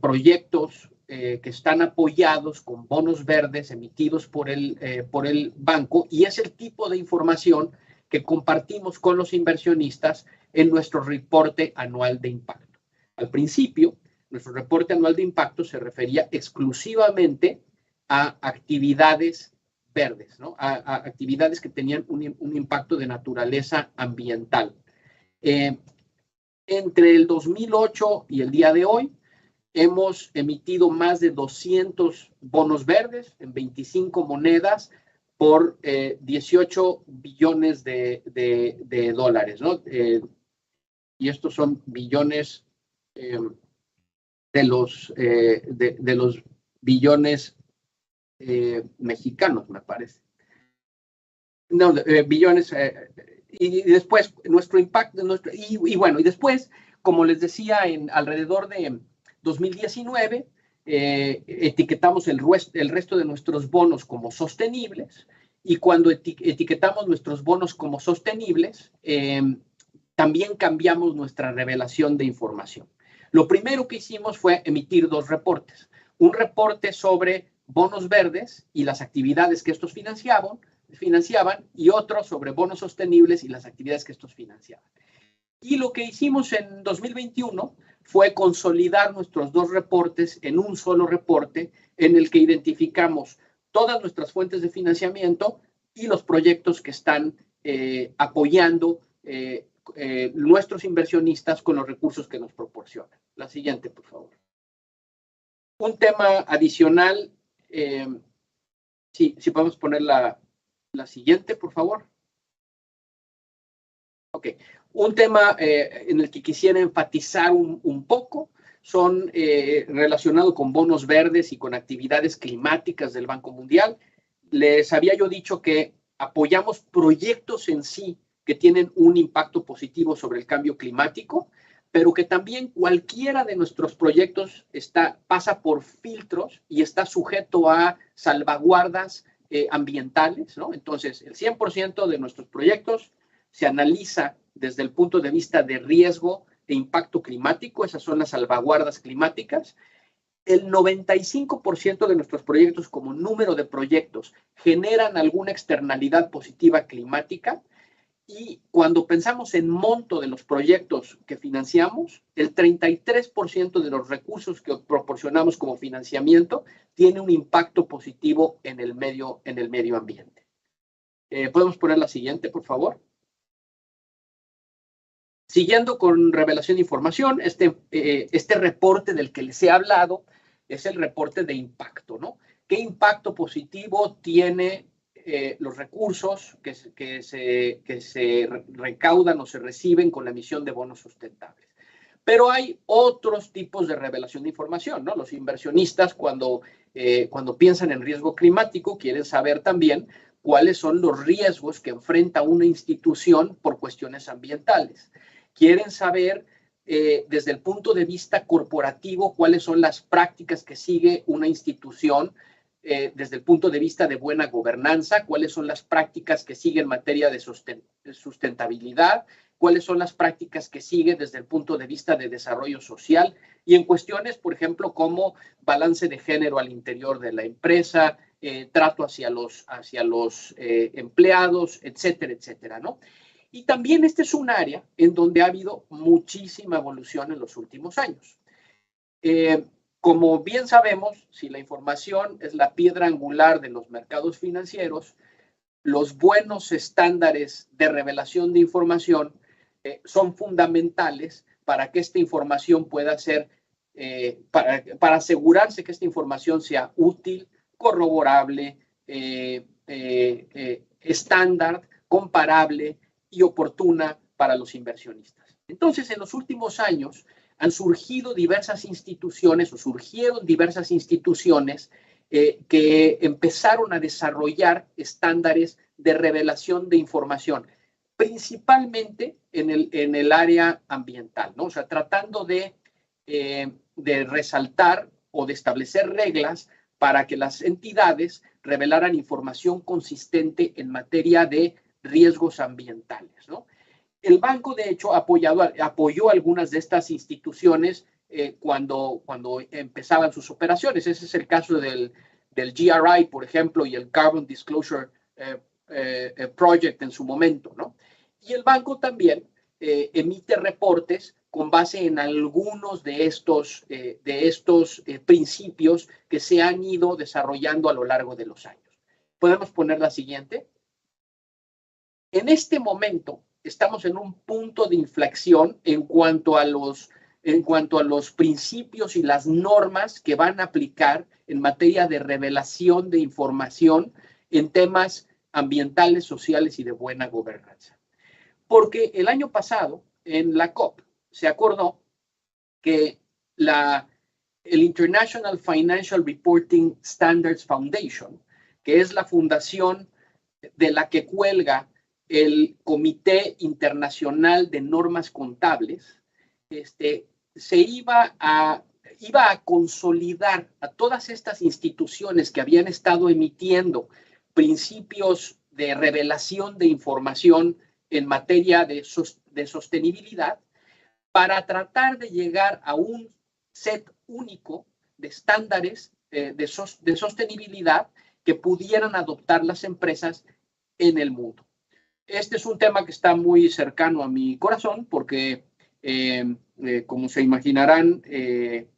proyectos que están apoyados con bonos verdes emitidos por el banco, y es el tipo de información que compartimos con los inversionistas en nuestro reporte anual de impacto. Al principio, nuestro reporte anual de impacto se refería exclusivamente a actividades verdes, ¿no? A actividades que tenían un impacto de naturaleza ambiental. Entre el 2008 y el día de hoy, hemos emitido más de 200 bonos verdes en 25 monedas por 18 billones de dólares, ¿no? Y estos son billones de los billones mexicanos, me parece. No, billones. Y después, nuestro impacto, y bueno, y después, como les decía, alrededor de 2019, etiquetamos el resto de nuestros bonos como sostenibles, y cuando etiquetamos nuestros bonos como sostenibles, también cambiamos nuestra revelación de información. Lo primero que hicimos fue emitir dos reportes. Un reporte sobre bonos verdes y las actividades que estos financiaban, y otro sobre bonos sostenibles y las actividades que estos financiaban. Y lo que hicimos en 2021 fue consolidar nuestros dos reportes en un solo reporte en el que identificamos todas nuestras fuentes de financiamiento y los proyectos que están apoyando nuestros inversionistas con los recursos que nos proporcionan. La siguiente, por favor. Un tema adicional, si podemos poner la siguiente, por favor. Ok. Un tema en el que quisiera enfatizar un poco son relacionados con bonos verdes y con actividades climáticas del Banco Mundial. Les había yo dicho que apoyamos proyectos en sí que tienen un impacto positivo sobre el cambio climático, pero que también cualquiera de nuestros proyectos pasa por filtros y está sujeto a salvaguardas ambientales, ¿no? Entonces, el 100% de nuestros proyectos se analiza desde el punto de vista de riesgo e impacto climático, esas son las salvaguardas climáticas. El 95% de nuestros proyectos, como número de proyectos, generan alguna externalidad positiva climática. Y cuando pensamos en monto de los proyectos que financiamos, el 33% de los recursos que proporcionamos como financiamiento tiene un impacto positivo en el medio ambiente. ¿Podemos poner la siguiente, por favor? Siguiendo con revelación de información, este reporte del que les he hablado es el reporte de impacto, ¿no? ¿Qué impacto positivo tiene los recursos que se recaudan o se reciben con la emisión de bonos sustentables? Pero hay otros tipos de revelación de información, ¿no? Los inversionistas, cuando piensan en riesgo climático, quieren saber también cuáles son los riesgos que enfrenta una institución por cuestiones ambientales. Quieren saber desde el punto de vista corporativo cuáles son las prácticas que sigue una institución desde el punto de vista de buena gobernanza, cuáles son las prácticas que sigue en materia de sustentabilidad, cuáles son las prácticas que sigue desde el punto de vista de desarrollo social y en cuestiones, por ejemplo, como balance de género al interior de la empresa, trato hacia los empleados, etcétera, etcétera, ¿no? Y también este es un área en donde ha habido muchísima evolución en los últimos años. Como bien sabemos, si la información es la piedra angular de los mercados financieros, los buenos estándares de revelación de información son fundamentales para que esta información pueda ser, para asegurarse que esta información sea útil, corroborable, estándar, comparable y oportuna para los inversionistas. Entonces, en los últimos años han surgido diversas instituciones o surgieron diversas instituciones que empezaron a desarrollar estándares de revelación de información, principalmente en el área ambiental, ¿no? O sea, tratando de resaltar o de establecer reglas para que las entidades revelaran información consistente en materia de riesgos ambientales, ¿no? El banco, de hecho, apoyó algunas de estas instituciones cuando empezaban sus operaciones. Ese es el caso del GRI, por ejemplo, y el Carbon Disclosure Project en su momento, ¿no? Y el banco también emite reportes con base en algunos de estos principios que se han ido desarrollando a lo largo de los años. ¿Podemos poner la siguiente? En este momento estamos en un punto de inflexión en cuanto a los principios y las normas que van a aplicar en materia de revelación de información en temas ambientales, sociales y de buena gobernanza. Porque el año pasado, en la COP, se acordó que el International Financial Reporting Standards Foundation, que es la fundación de la que cuelga el Comité Internacional de Normas Contables, se iba a consolidar a todas estas instituciones que habían estado emitiendo principios de revelación de información en materia de sostenibilidad para tratar de llegar a un set único de estándares de sostenibilidad que pudieran adoptar las empresas en el mundo. Este es un tema que está muy cercano a mi corazón porque, como se imaginarán,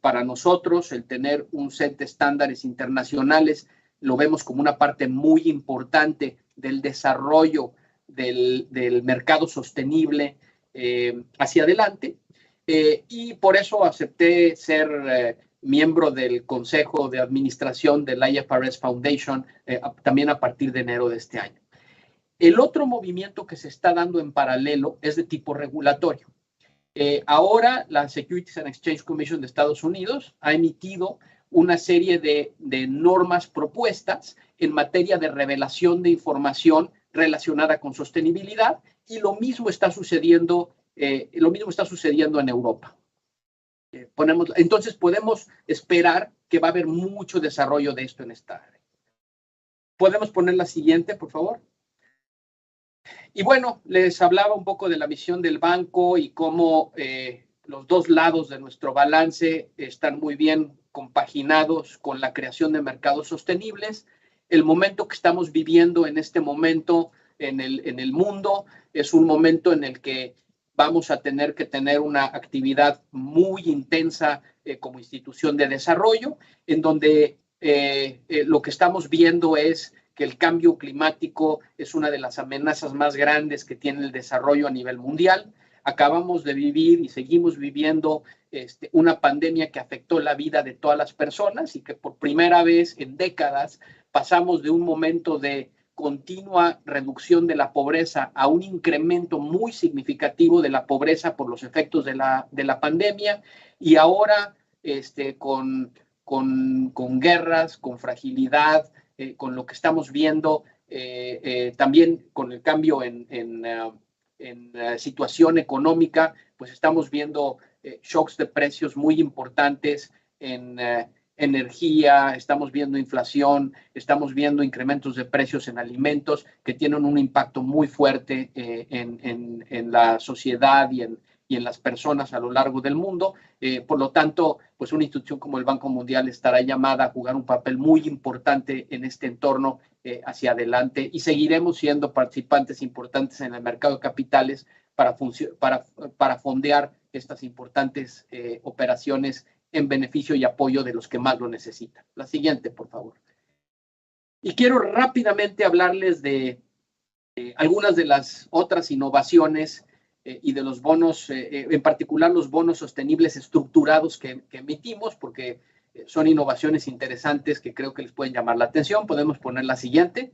para nosotros el tener un set de estándares internacionales lo vemos como una parte muy importante del desarrollo del mercado sostenible hacia adelante. Y por eso acepté ser miembro del Consejo de Administración del IFRS Foundation también a partir de enero de este año. El otro movimiento que se está dando en paralelo es de tipo regulatorio. Ahora la Securities and Exchange Commission de Estados Unidos ha emitido una serie de normas propuestas en materia de revelación de información relacionada con sostenibilidad y lo mismo está sucediendo en Europa. Entonces podemos esperar que va a haber mucho desarrollo de esto en esta área. ¿Podemos poner la siguiente, por favor? Y bueno, les hablaba un poco de la misión del banco y cómo los dos lados de nuestro balance están muy bien compaginados con la creación de mercados sostenibles. El momento que estamos viviendo en este momento en el mundo es un momento en el que vamos a tener que tener una actividad muy intensa como institución de desarrollo, en donde lo que estamos viendo es que el cambio climático es una de las amenazas más grandes que tiene el desarrollo a nivel mundial. Acabamos de vivir y seguimos viviendo una pandemia que afectó la vida de todas las personas y que por primera vez en décadas pasamos de un momento de continua reducción de la pobreza a un incremento muy significativo de la pobreza por los efectos de la pandemia y ahora con guerras, con fragilidad, con lo que estamos viendo también con el cambio en situación económica, pues estamos viendo shocks de precios muy importantes en energía, estamos viendo inflación, estamos viendo incrementos de precios en alimentos que tienen un impacto muy fuerte en la sociedad y en las personas a lo largo del mundo. Por lo tanto, pues una institución como el Banco Mundial estará llamada a jugar un papel muy importante en este entorno hacia adelante, y seguiremos siendo participantes importantes en el mercado de capitales para fondear estas importantes operaciones en beneficio y apoyo de los que más lo necesitan. La siguiente, por favor. Y quiero rápidamente hablarles de algunas de las otras innovaciones y de los bonos, en particular los bonos sostenibles estructurados que emitimos, porque son innovaciones interesantes que creo que les pueden llamar la atención. Podemos poner la siguiente.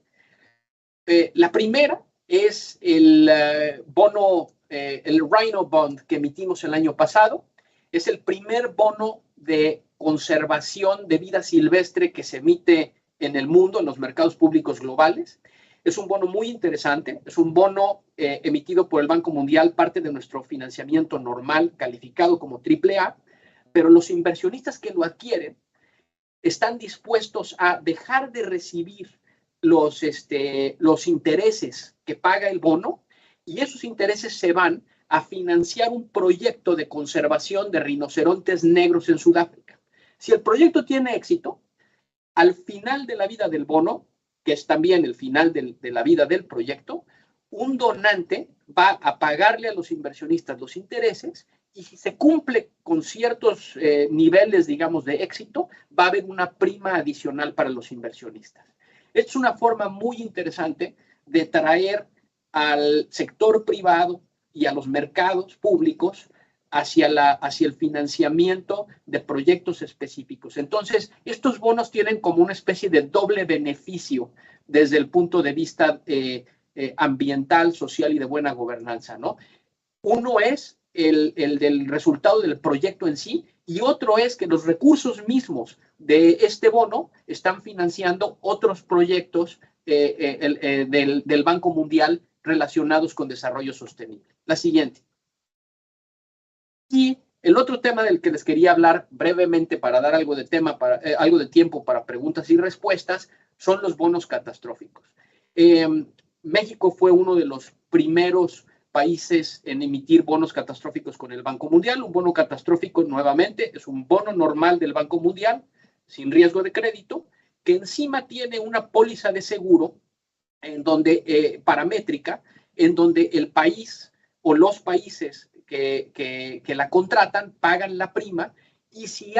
La primera es el bono, el Rhino Bond que emitimos el año pasado. Es el primer bono de conservación de vida silvestre que se emite en el mundo, en los mercados públicos globales. Es un bono muy interesante, es un bono emitido por el Banco Mundial, parte de nuestro financiamiento normal, calificado como AAA, pero los inversionistas que lo adquieren están dispuestos a dejar de recibir los intereses que paga el bono, y esos intereses se van a financiar un proyecto de conservación de rinocerontes negros en Sudáfrica. Si el proyecto tiene éxito, al final de la vida del bono, que es también el final de la vida del proyecto, un donante va a pagarle a los inversionistas los intereses, y si se cumple con ciertos niveles, digamos, de éxito, va a haber una prima adicional para los inversionistas. Esta es una forma muy interesante de traer al sector privado y a los mercados públicos hacia el financiamiento de proyectos específicos. Entonces, estos bonos tienen como una especie de doble beneficio desde el punto de vista ambiental, social y de buena gobernanza, ¿no? Uno es el del resultado del proyecto en sí, y otro es que los recursos mismos de este bono están financiando otros proyectos del Banco Mundial relacionados con desarrollo sostenible. La siguiente. Y el otro tema del que les quería hablar brevemente para dar algo de tiempo para preguntas y respuestas son los bonos catastróficos. México fue uno de los primeros países en emitir bonos catastróficos con el Banco Mundial. Un bono catastrófico, nuevamente, es un bono normal del Banco Mundial, sin riesgo de crédito, que encima tiene una póliza de seguro en donde, paramétrica, en donde el país o los países que la contratan pagan la prima, y si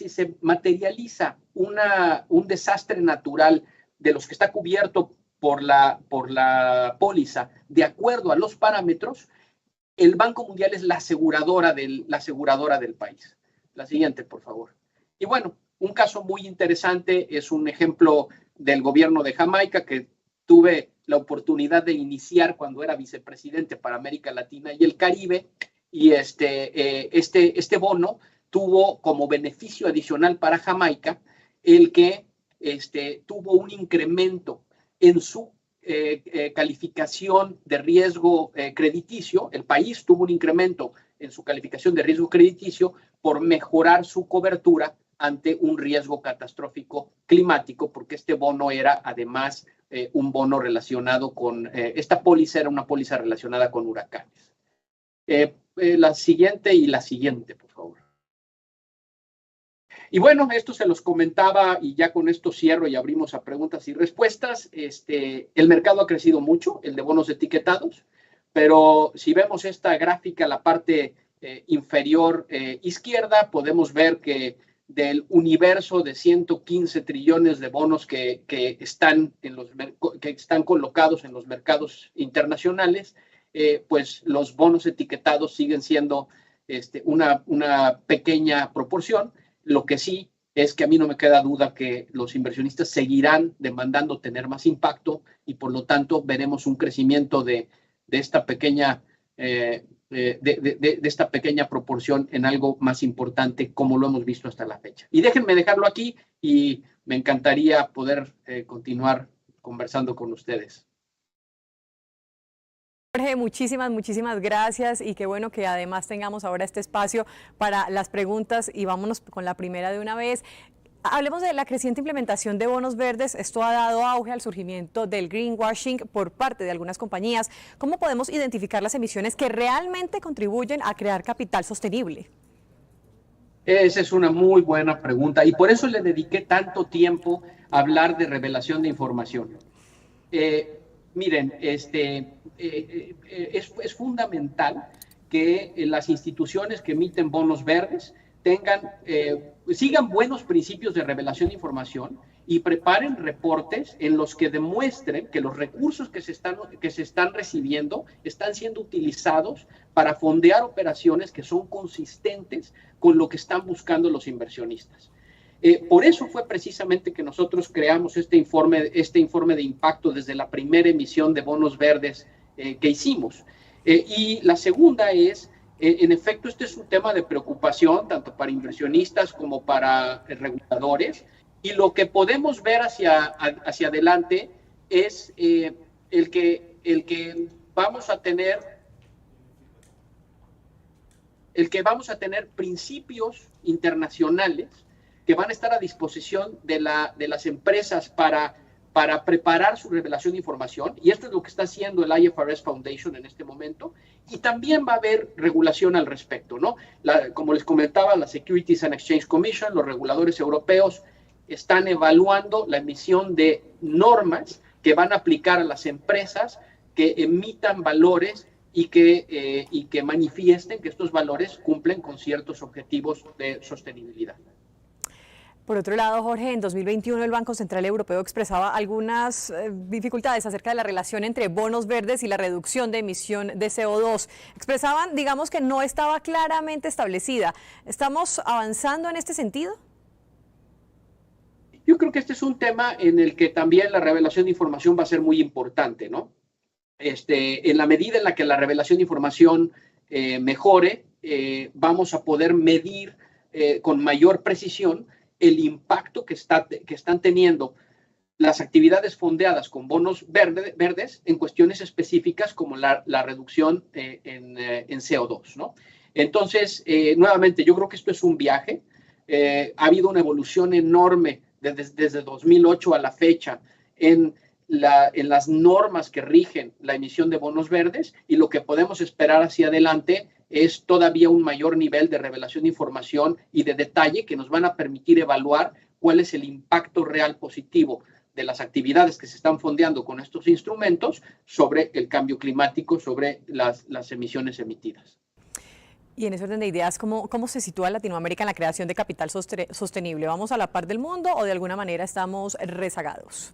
se materializa un desastre natural de los que está cubierto por la póliza, de acuerdo a los parámetros, el Banco Mundial es la aseguradora del país. La siguiente, por favor. Y bueno, un caso muy interesante es un ejemplo del gobierno de Jamaica, que tuve la oportunidad de iniciar cuando era vicepresidente para América Latina y el Caribe, y este bono tuvo como beneficio adicional para Jamaica el que tuvo un incremento en su calificación de riesgo crediticio. El país tuvo un incremento en su calificación de riesgo crediticio por mejorar su cobertura ante un riesgo catastrófico climático, porque este bono era además un bono relacionado con, esta póliza era una póliza relacionada con huracanes. La siguiente y la siguiente, por favor. Y bueno, esto se los comentaba, y ya con esto cierro y abrimos a preguntas y respuestas. El mercado ha crecido mucho, el de bonos etiquetados, pero si vemos esta gráfica, la parte inferior izquierda, podemos ver que del universo de 115 trillones de bonos que están colocados en los mercados internacionales, pues los bonos etiquetados siguen siendo una pequeña proporción. Lo que sí es que a mí no me queda duda que los inversionistas seguirán demandando tener más impacto, y por lo tanto veremos un crecimiento de esta pequeña esta pequeña proporción en algo más importante, como lo hemos visto hasta la fecha. Y déjenme dejarlo aquí, y me encantaría poder continuar conversando con ustedes. Jorge, muchísimas gracias y qué bueno que además tengamos ahora este espacio para las preguntas y vámonos con la primera de una vez. Hablemos de la creciente implementación de bonos verdes. Esto ha dado auge al surgimiento del greenwashing por parte de algunas compañías. ¿Cómo podemos identificar las emisiones que realmente contribuyen a crear capital sostenible? Esa es una muy buena pregunta y por eso le dediqué tanto tiempo a hablar de revelación de información. Miren, es fundamental que las instituciones que emiten bonos verdes sigan buenos principios de revelación de información y preparen reportes en los que demuestren que los recursos que se están recibiendo están siendo utilizados para fondear operaciones que son consistentes con lo que están buscando los inversionistas. Por eso fue precisamente que nosotros creamos este informe de impacto desde la primera emisión de bonos verdes que hicimos. Y la segunda es, en efecto, este es un tema de preocupación tanto para inversionistas como para reguladores. Y lo que podemos ver hacia adelante es el que vamos a tener principios internacionales que van a estar a disposición de las empresas para preparar su revelación de información, y esto es lo que está haciendo el IFRS Foundation en este momento, y también va a haber regulación al respecto, ¿no? Como les comentaba, la Securities and Exchange Commission, los reguladores europeos, están evaluando la emisión de normas que van a aplicar a las empresas que emitan valores y que manifiesten que estos valores cumplen con ciertos objetivos de sostenibilidad. Por otro lado, Jorge, en 2021 el Banco Central Europeo expresaba algunas dificultades acerca de la relación entre bonos verdes y la reducción de emisión de CO2. Expresaban, digamos, que no estaba claramente establecida. ¿Estamos avanzando en este sentido? Yo creo que este es un tema en el que también la revelación de información va a ser muy importante, ¿no? En la medida en la que la revelación de información mejore, vamos a poder medir con mayor precisión el impacto que están teniendo las actividades fondeadas con bonos verdes en cuestiones específicas como la reducción en CO2, ¿no? Entonces, nuevamente, yo creo que esto es un viaje. Ha habido una evolución enorme desde 2008 a la fecha en las normas que rigen la emisión de bonos verdes, y lo que podemos esperar hacia adelante es todavía un mayor nivel de revelación de información y de detalle que nos van a permitir evaluar cuál es el impacto real positivo de las actividades que se están fondeando con estos instrumentos sobre el cambio climático, sobre las emisiones emitidas. Y en ese orden de ideas, ¿cómo se sitúa Latinoamérica en la creación de capital sostenible? ¿Vamos a la par del mundo o de alguna manera estamos rezagados?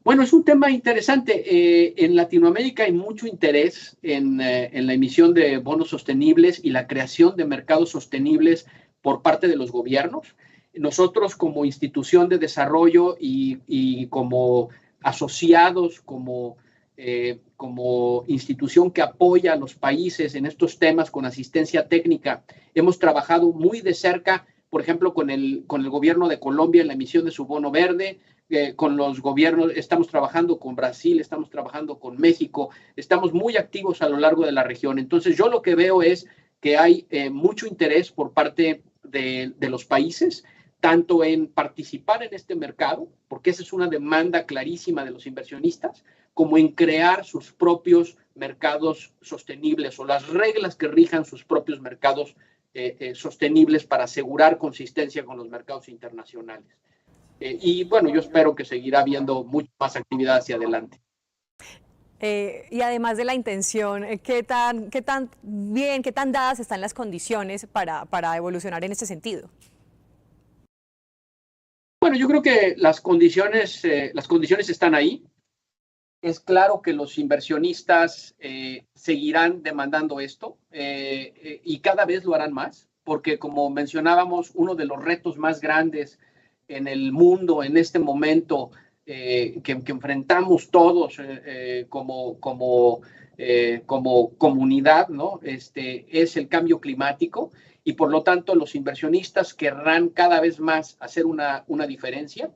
Bueno, es un tema interesante. En Latinoamérica hay mucho interés en la emisión de bonos sostenibles y la creación de mercados sostenibles por parte de los gobiernos. Nosotros como institución de desarrollo y como asociados, como institución que apoya a los países en estos temas con asistencia técnica, hemos trabajado muy de cerca, por ejemplo, con el gobierno de Colombia en la emisión de su bono verde. Con los gobiernos, estamos trabajando con Brasil, estamos trabajando con México, estamos muy activos a lo largo de la región. Entonces, yo lo que veo es que hay mucho interés por parte de los países, tanto en participar en este mercado, porque esa es una demanda clarísima de los inversionistas, como en crear sus propios mercados sostenibles o las reglas que rijan sus propios mercados sostenibles para asegurar consistencia con los mercados internacionales. Y bueno, yo espero que seguirá habiendo mucha más actividad hacia adelante. Y además de la intención, ¿qué tan bien, qué tan dadas están las condiciones para evolucionar en este sentido? Bueno, yo creo que las condiciones están ahí. Es claro que los inversionistas seguirán demandando esto y cada vez lo harán más, porque como mencionábamos, uno de los retos más grandes en el mundo en este momento que enfrentamos todos como comunidad, ¿no? Es el cambio climático, y por lo tanto los inversionistas querrán cada vez más hacer una diferencia,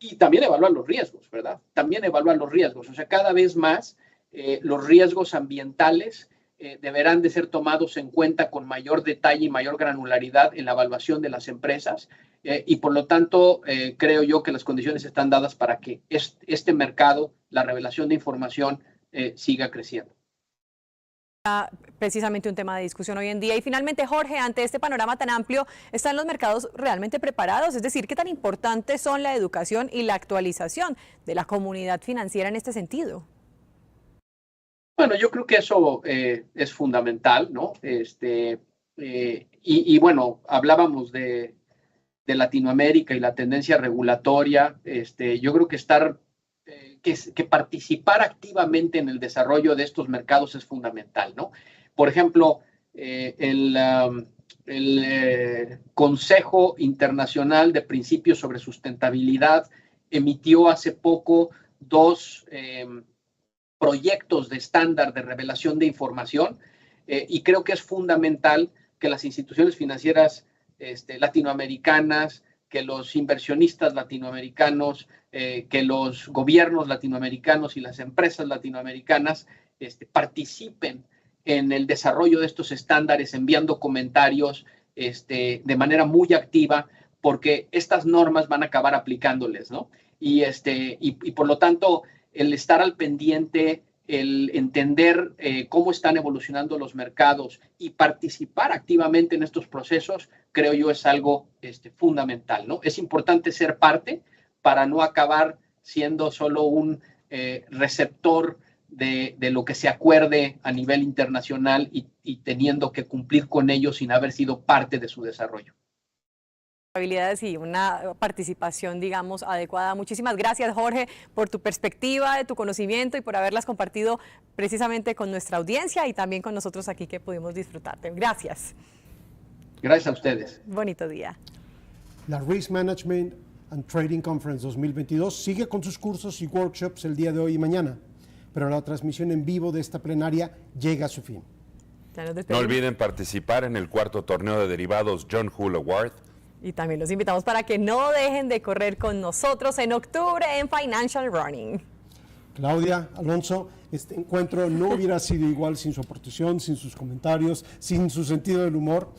Y también evaluar los riesgos, ¿verdad? También evaluar los riesgos. O sea, cada vez más los riesgos ambientales deberán de ser tomados en cuenta con mayor detalle y mayor granularidad en la evaluación de las empresas y por lo tanto creo yo que las condiciones están dadas para que este mercado, la revelación de información, siga creciendo. Precisamente un tema de discusión hoy en día. Y finalmente, Jorge, ante este panorama tan amplio, ¿están los mercados realmente preparados? Es decir, ¿qué tan importantes son la educación y la actualización de la comunidad financiera en este sentido? Bueno, yo creo que eso es fundamental, ¿no? Y bueno, hablábamos de Latinoamérica y la tendencia regulatoria. Yo creo que que participar activamente en el desarrollo de estos mercados es fundamental, ¿no? Por ejemplo, el Consejo Internacional de Principios sobre Sustentabilidad emitió hace poco dos proyectos de estándar de revelación de información y creo que es fundamental que las instituciones financieras latinoamericanas, que los inversionistas latinoamericanos, que los gobiernos latinoamericanos y las empresas latinoamericanas participen en el desarrollo de estos estándares, enviando comentarios de manera muy activa, porque estas normas van a acabar aplicándoles, ¿no? Y por lo tanto, el estar al pendiente, el entender cómo están evolucionando los mercados y participar activamente en estos procesos, creo yo es algo fundamental, ¿no? Es importante ser parte para no acabar siendo solo un receptor de lo que se acuerde a nivel internacional y teniendo que cumplir con ello sin haber sido parte de su desarrollo. Habilidades y una participación, digamos, adecuada. Muchísimas gracias, Jorge, por tu perspectiva, de tu conocimiento y por haberlas compartido precisamente con nuestra audiencia y también con nosotros aquí que pudimos disfrutarte. Gracias. Gracias a ustedes. Bonito día. La Risk Management and Trading Conference 2022 sigue con sus cursos y workshops el día de hoy y mañana, pero la transmisión en vivo de esta plenaria llega a su fin. No olviden participar en el cuarto torneo de derivados John Hull Award. Y también los invitamos para que no dejen de correr con nosotros en octubre en Financial Running. Claudia, Alonso, este encuentro no hubiera sido igual sin su aportación, sin sus comentarios, sin su sentido del humor.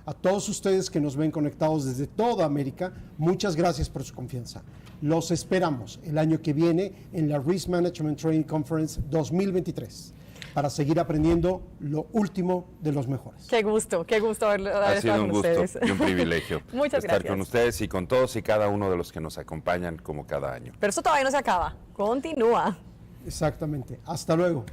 A todos ustedes que nos ven conectados desde toda América, muchas gracias por su confianza. Los esperamos el año que viene en la Risk Management Trading Conference 2023 para seguir aprendiendo lo último de los mejores. Qué gusto haber Ha sido estado un con gusto ustedes. y un privilegio Muchas estar gracias. con ustedes y con todos y cada uno de los que nos acompañan como cada año. Pero esto todavía no se acaba, continúa. Exactamente. Hasta luego.